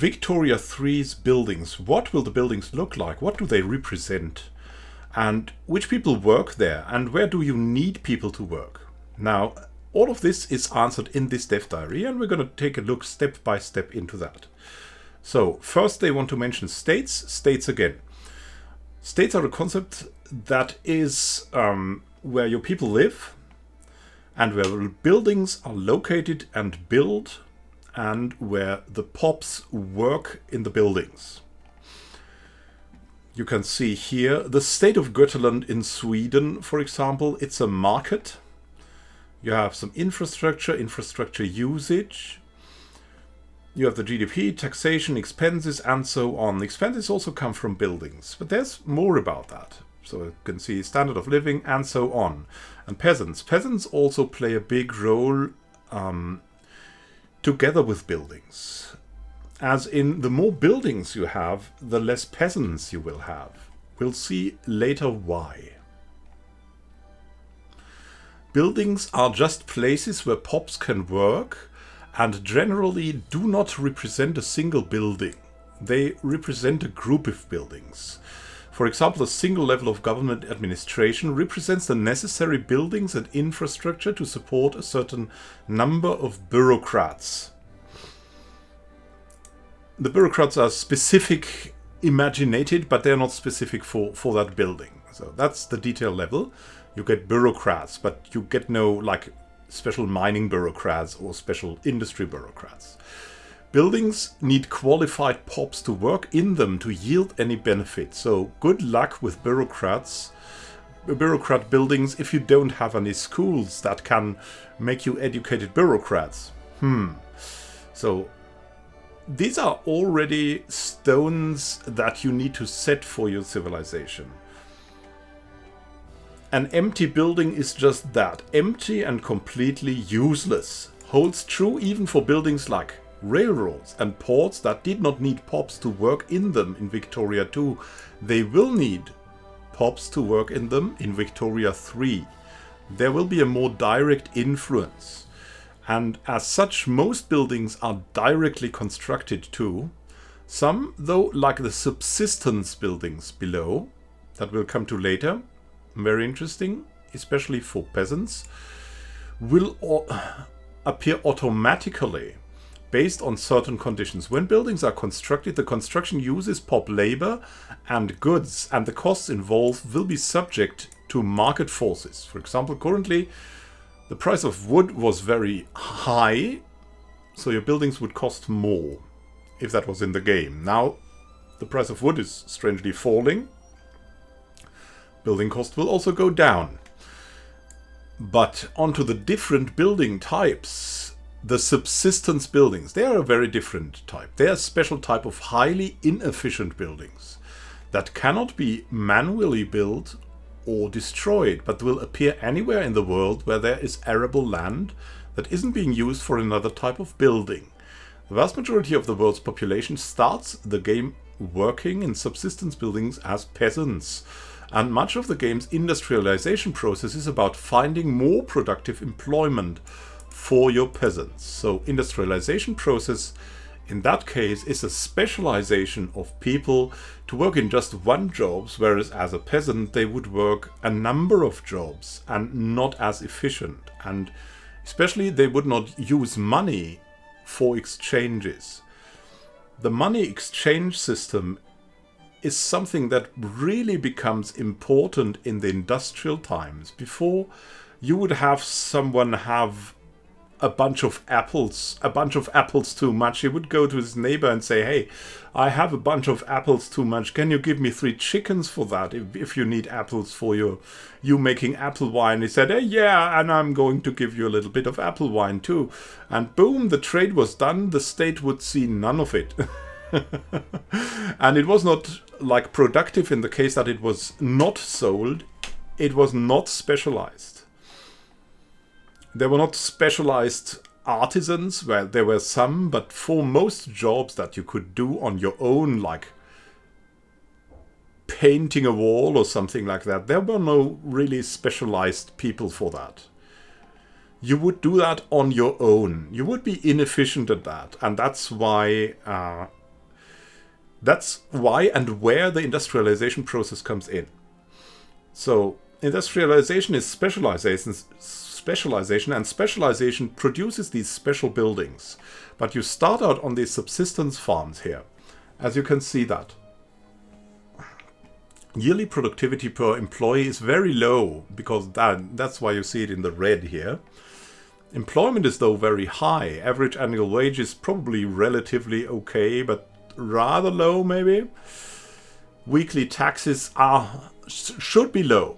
Victoria III's buildings, what will the buildings look like? What do they represent? And which people work there? And where do you need people to work? Now, all of this is answered in this dev diary, and we're going to take a look step by step into that. So first they want to mention states. States again. States are a concept that is where your people live and where buildings are located and built and where the pops work in the buildings. You can see here the state of Götaland in Sweden, for example. It's a market. You have some infrastructure usage. You have the GDP, taxation, expenses, and so on. Expenses also come from buildings, but there's more about that. So you can see standard of living and so on. And peasants. Peasants also play a big role together with buildings. As in, the more buildings you have, the less peasants you will have. We'll see later why. Buildings are just places where pops can work and generally do not represent a single building. They represent a group of buildings. For example, a single level of government administration represents the necessary buildings and infrastructure to support a certain number of bureaucrats. The bureaucrats are specific, imaginated, but they're not specific for that building. So that's the detail level. You get bureaucrats, but you get no like special mining bureaucrats or special industry bureaucrats. Buildings need qualified pops to work in them to yield any benefit. So good luck with bureaucrat buildings if you don't have any schools that can make you educated bureaucrats. So these are already stones that you need to set for your civilization. An empty building is just that, empty and completely useless. Holds true even for buildings like railroads and ports that did not need pops to work in them in Victoria II. They will need pops to work in them in Victoria III. There will be a more direct influence. And as such, most buildings are directly constructed too. Some, though, like the subsistence buildings below, that we'll come to later, very interesting, especially for peasants, will appear automatically based on certain conditions. When buildings are constructed, the construction uses pop labor and goods, and the costs involved will be subject to market forces. For example, currently the price of wood was very high, so your buildings would cost more if that was in the game. Now the price of wood is strangely falling. Building cost will also go down. But onto the different building types. The subsistence buildings, they are a very different type. They are a special type of highly inefficient buildings that cannot be manually built or destroyed, but will appear anywhere in the world where there is arable land that isn't being used for another type of building. The vast majority of the world's population starts the game working in subsistence buildings as peasants. And much of the game's industrialization process is about finding more productive employment for your peasants. So industrialization process in that case is a specialization of people to work in just one job, whereas as a peasant they would work a number of jobs and not as efficient. And especially they would not use money for exchanges. The money exchange system is something that really becomes important in the industrial times. Before, you would have someone have a bunch of apples too much. He would go to his neighbor and say, hey, I have a bunch of apples too much. Can you give me 3 chickens for that if you need apples for you making apple wine? He said, hey, yeah, and I'm going to give you a little bit of apple wine too. And boom, the trade was done. The state would see none of it. And it was not like productive in the case that it was not sold. It was not specialized. There were not specialized artisans, where there were some, but for most jobs that you could do on your own, like painting a wall or something like that, there were no really specialized people for that. You would do that on your own. You would be inefficient at that, and that's why That's why and where the industrialization process comes in. So industrialization is specialization, and specialization produces these special buildings. But you start out on these subsistence farms here, as you can see that. Yearly productivity per employee is very low, because that's why you see it in the red here. Employment is though very high. Average annual wage is probably relatively okay, but rather low maybe. Weekly taxes should be low.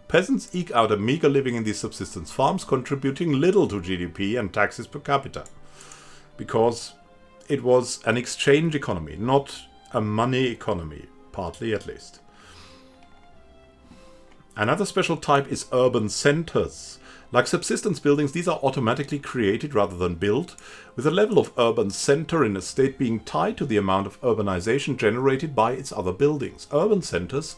Peasants eke out a meager living in these subsistence farms, contributing little to GDP and taxes per capita. Because it was an exchange economy, not a money economy, partly at least. Another special type is urban centers. Like subsistence buildings, these are automatically created rather than built, with a level of urban center in a state being tied to the amount of urbanization generated by its other buildings. Urban centers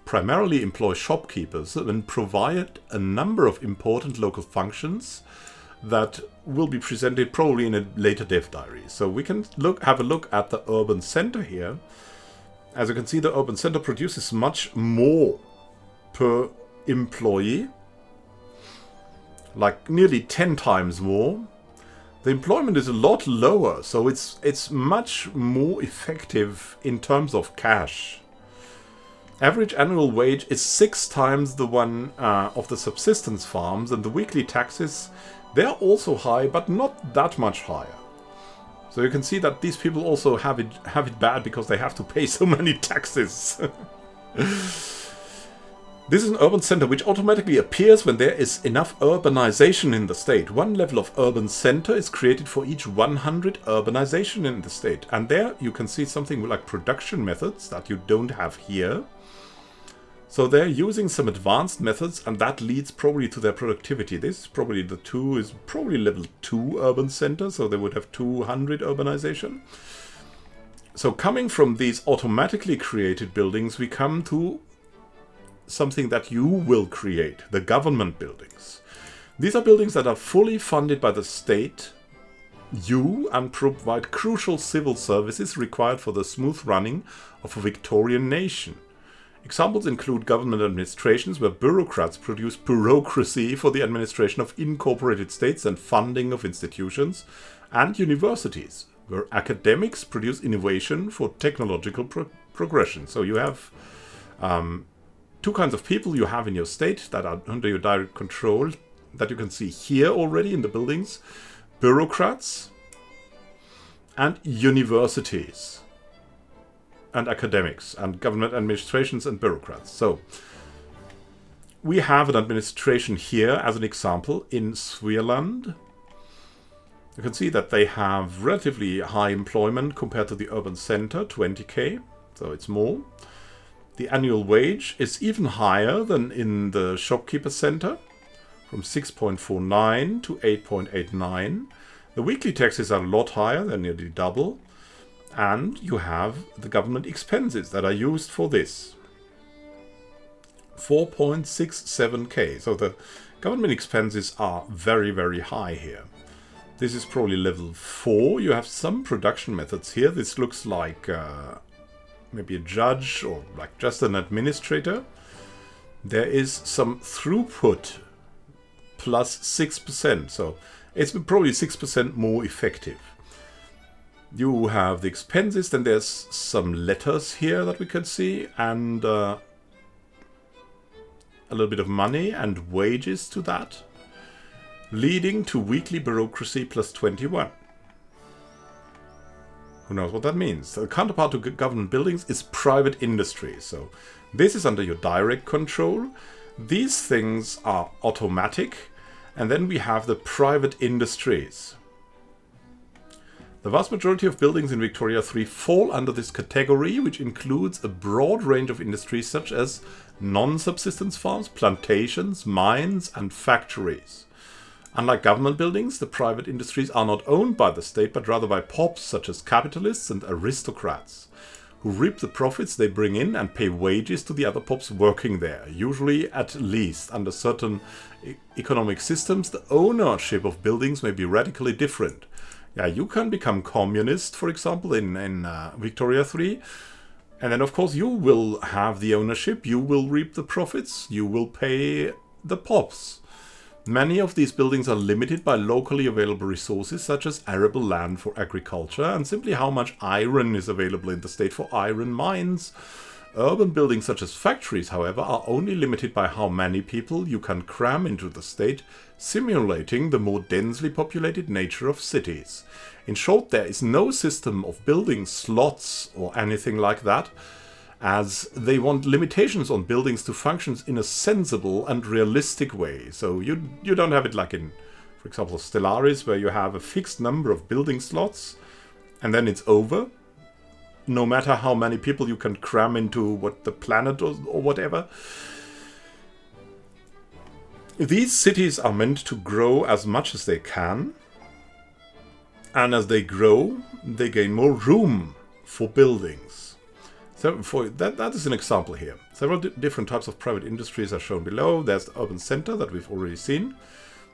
primarily employ shopkeepers and provide a number of important local functions that will be presented probably in a later dev diary. So we can have a look at the urban center here. As you can see, the urban center produces much more per employee, like nearly 10 times more. The employment is a lot lower, so it's much more effective in terms of cash. Average annual wage is 6 times the one of the subsistence farms, and the weekly taxes, they're also high, but not that much higher. So you can see that these people also have it bad because they have to pay so many taxes. This is an urban center which automatically appears when there is enough urbanization in the state. One level of urban center is created for each 100 urbanization in the state. And there you can see something like production methods that you don't have here. So they're using some advanced methods, and that leads probably to their productivity. This is probably level 2 urban center, so they would have 200 urbanization. So coming from these automatically created buildings, we come to something that you will create, the government buildings. These are buildings that are fully funded by the state, and provide crucial civil services required for the smooth running of a Victorian nation. Examples include government administrations where bureaucrats produce bureaucracy for the administration of incorporated states and funding of institutions, and universities where academics produce innovation for technological progression. So you have 2 kinds of people you have in your state that are under your direct control, that you can see here already in the buildings. Bureaucrats and universities and academics and government administrations and bureaucrats. So we have an administration here as an example in Switzerland. You can see that they have relatively high employment compared to the urban center, 20k, so it's more. The annual wage is even higher than in the shopkeeper center, from 6.49 to 8.89. The weekly taxes are a lot higher, they're nearly double. And you have the government expenses that are used for this. 4.67k. So the government expenses are very, very high here. This is probably level 4. You have some production methods here. This looks like maybe a judge or like just an administrator. There is some throughput plus 6%. So it's probably 6% more effective. You have the expenses, then there's some letters here that we can see, and a little bit of money and wages to that, leading to weekly bureaucracy plus 21. Who knows what that means? The counterpart to government buildings is private industry. So this is under your direct control. These things are automatic, and then we have the private industries. The vast majority of buildings in Victoria 3 fall under this category, which includes a broad range of industries such as non-subsistence farms, plantations, mines, and factories. Unlike government buildings, the private industries are not owned by the state, but rather by pops such as capitalists and aristocrats, who reap the profits they bring in and pay wages to the other pops working there. Usually, at least, under certain economic systems, the ownership of buildings may be radically different. Yeah, you can become communist, for example, in Victoria 3. And then, of course, you will have the ownership, you will reap the profits, you will pay the pops. Many of these buildings are limited by locally available resources, such as arable land for agriculture, and simply how much iron is available in the state for iron mines. Urban buildings such as factories, however, are only limited by how many people you can cram into the state, simulating the more densely populated nature of cities. In short, there is no system of building slots or anything like that, as they want limitations on buildings to function in a sensible and realistic way. So you don't have it like in, for example, Stellaris, where you have a fixed number of building slots, and then it's over. No matter how many people you can cram into what the planet or whatever. These cities are meant to grow as much as they can. And as they grow, they gain more room for buildings. So for that is an example here. Several different types of private industries are shown below. There's the urban center that we've already seen.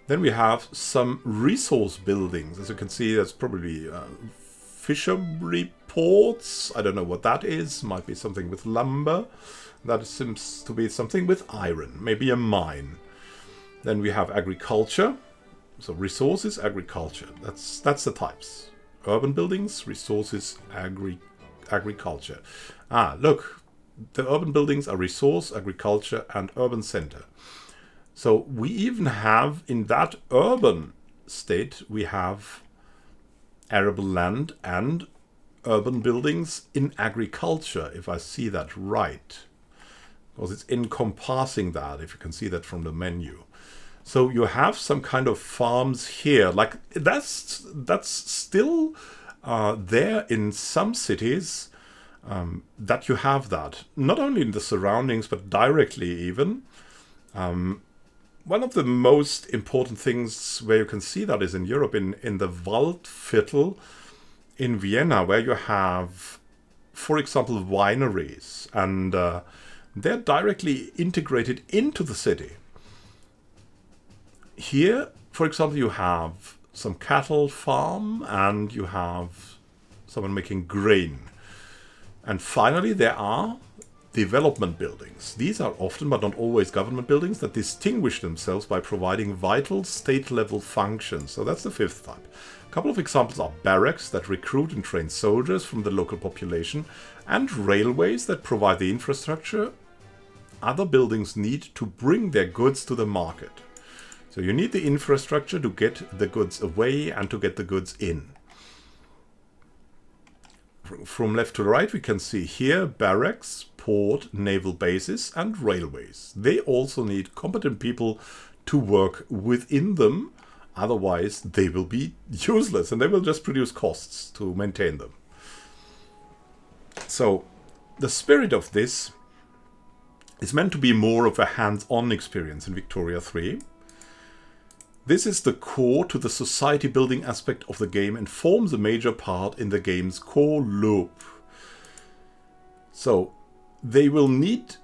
Then we have some resource buildings. As you can see, that's probably fishery ports. I don't know what that is. Might be something with lumber. That seems to be something with iron. Maybe a mine. Then we have agriculture. So resources, agriculture. That's the types. Urban buildings, resources, agriculture. Look. The urban buildings are resource, agriculture, and urban center. So we even have, in that urban state, we have arable land and urban buildings in agriculture, if I see that right. Because it's encompassing that, if you can see that from the menu. So you have some kind of farms here. Like that's still there in some cities, that you have that. Not only in the surroundings, but directly even. One of the most important things where you can see that is in Europe, in the Waldviertel in Vienna, where you have, for example, wineries, and they're directly integrated into the city. Here, for example, you have some cattle farm, and you have someone making grain. And finally, there are development buildings. These are often, but not always, government buildings that distinguish themselves by providing vital state-level functions. So that's the fifth type. A couple of examples are barracks that recruit and train soldiers from the local population, and railways that provide the infrastructure other buildings need to bring their goods to the market. So you need the infrastructure to get the goods away and to get the goods in. From left to right, we can see here barracks, port, naval bases, and railways. They also need competent people to work within them. Otherwise, they will be useless and they will just produce costs to maintain them. So, the spirit of this is meant to be more of a hands-on experience in Victoria 3. This is the core to the society building aspect of the game and forms a major part in the game's core loop. So, they will need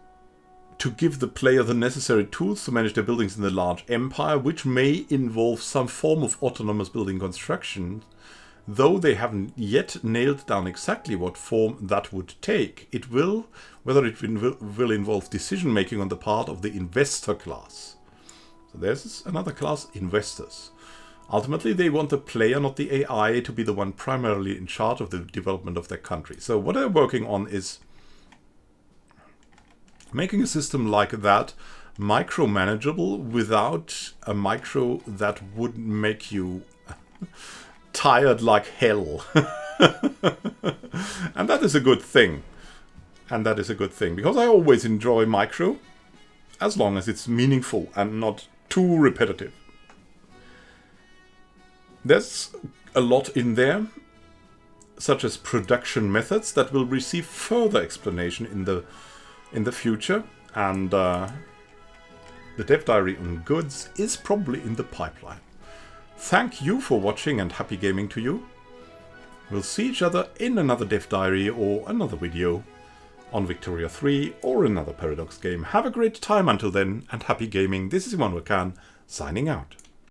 to give the player the necessary tools to manage their buildings in the large empire, which may involve some form of autonomous building construction, though they haven't yet nailed down exactly what form that would take. Whether it will involve decision making on the part of the investor class. So there's another class, investors. Ultimately, they want the player, not the AI, to be the one primarily in charge of the development of their country. So what they're working on is making a system like that micromanageable without a micro that would make you tired like hell. And that is a good thing. Because I always enjoy micro as long as it's meaningful and not too repetitive. There's a lot in there, such as production methods that will receive further explanation in the future, and the dev diary on goods is probably in the pipeline. Thank you for watching and happy gaming to you. We'll see each other in another dev diary or another video on Victoria 3 or another Paradox game. Have a great time until then and happy gaming. This is Immanuel Can signing out.